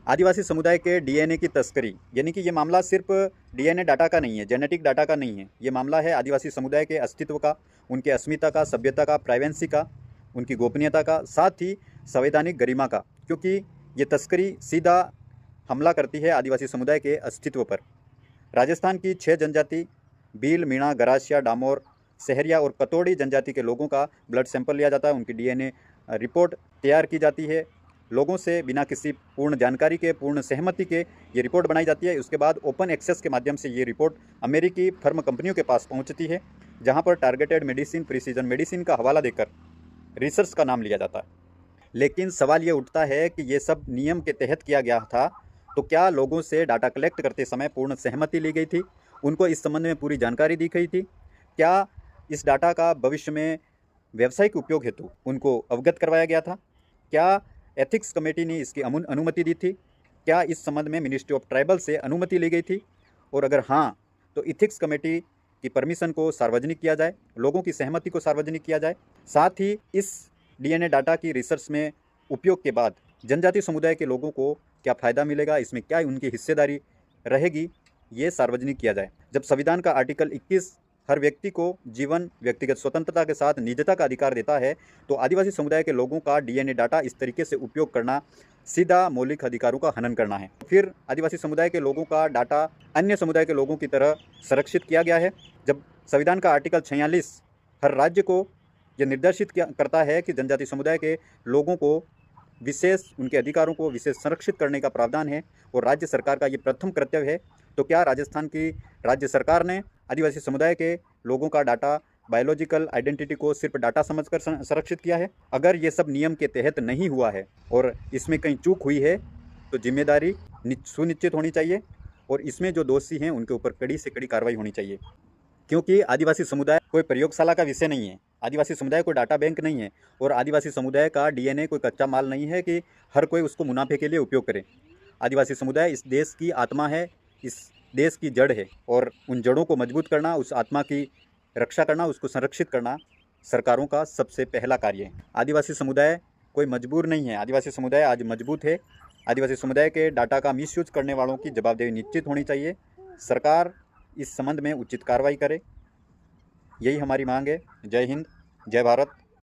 आदिवासी समुदाय के डीएनए की तस्करी, यानी कि ये मामला सिर्फ डीएनए डाटा का नहीं है, जेनेटिक डाटा का नहीं है। ये मामला है आदिवासी समुदाय के अस्तित्व का, उनके अस्मिता का, सभ्यता का, प्राइवेंसी का, उनकी गोपनीयता का, साथ ही संवैधानिक गरिमा का। क्योंकि ये तस्करी सीधा हमला करती है आदिवासी समुदाय के अस्तित्व पर। राजस्थान की 6 जनजाति भील, मीणा, गरासिया, डामोर, सहरिया और पतौड़ी जनजाति के लोगों का ब्लड सैंपल लिया जाता है। उनकी डीएनए रिपोर्ट तैयार की जाती है। लोगों से बिना किसी पूर्ण जानकारी के, पूर्ण सहमति के ये रिपोर्ट बनाई जाती है। उसके बाद ओपन एक्सेस के माध्यम से ये रिपोर्ट अमेरिकी फर्म कंपनियों के पास पहुंचती है, जहां पर टारगेटेड मेडिसिन, प्रिसीजन मेडिसिन का हवाला देकर रिसर्च का नाम लिया जाता है। लेकिन सवाल ये उठता है कि ये सब नियम के तहत किया गया था, तो क्या लोगों से डाटा कलेक्ट करते समय पूर्ण सहमति ली गई थी? उनको इस संबंध में पूरी जानकारी दी गई थी? क्या इस डाटा का भविष्य में व्यावसायिक उपयोग हेतु उनको अवगत करवाया गया था? क्या एथिक्स कमेटी ने इसकी अनुमति दी थी? क्या इस संबंध में मिनिस्ट्री ऑफ ट्राइबल से अनुमति ली गई थी? और अगर हाँ, तो इथिक्स कमेटी की परमिशन को सार्वजनिक किया जाए, लोगों की सहमति को सार्वजनिक किया जाए। साथ ही इस डीएनए डाटा की रिसर्च में उपयोग के बाद जनजाति समुदाय के लोगों को क्या फ़ायदा मिलेगा, इसमें क्या उनकी हिस्सेदारी रहेगी, ये सार्वजनिक किया जाए। जब संविधान का आर्टिकल 21 हर व्यक्ति को जीवन, व्यक्तिगत स्वतंत्रता के साथ निजता का अधिकार देता है, तो आदिवासी समुदाय के लोगों का डीएनए डाटा इस तरीके से उपयोग करना सीधा मौलिक अधिकारों का हनन करना है। फिर आदिवासी समुदाय के लोगों का डाटा अन्य समुदाय के लोगों की तरह संरक्षित किया गया है। जब संविधान का आर्टिकल 46 हर राज्य को यह निर्देशित करता है कि जनजाति समुदाय के लोगों को विशेष, उनके अधिकारों को विशेष संरक्षित करने का प्रावधान है और राज्य सरकार का ये प्रथम कर्तव्य है, तो क्या राजस्थान की राज्य सरकार ने आदिवासी समुदाय के लोगों का डाटा, बायोलॉजिकल आइडेंटिटी को सिर्फ डाटा समझकर संरक्षित किया है? अगर ये सब नियम के तहत नहीं हुआ है और इसमें कहीं चूक हुई है, तो जिम्मेदारी सुनिश्चित होनी चाहिए और इसमें जो दोषी हैं उनके ऊपर कड़ी से कड़ी कार्रवाई होनी चाहिए। क्योंकि आदिवासी समुदाय कोई प्रयोगशाला का विषय नहीं है, आदिवासी समुदाय कोई डाटा बैंक नहीं है और आदिवासी समुदाय का डीएनए कोई कच्चा माल नहीं है कि हर कोई उसको मुनाफे के लिए उपयोग करे। आदिवासी समुदाय इस देश की आत्मा है, इस देश की जड़ है और उन जड़ों को मजबूत करना, उस आत्मा की रक्षा करना, उसको संरक्षित करना सरकारों का सबसे पहला कार्य है। आदिवासी समुदाय कोई मजबूर नहीं है, आदिवासी समुदाय आज मजबूत है। आदिवासी समुदाय के डाटा का मिसयूज करने वालों की जवाबदेही निश्चित होनी चाहिए। सरकार इस संबंध में उचित कार्रवाई करे, यही हमारी मांग है। जय हिंद, जय भारत।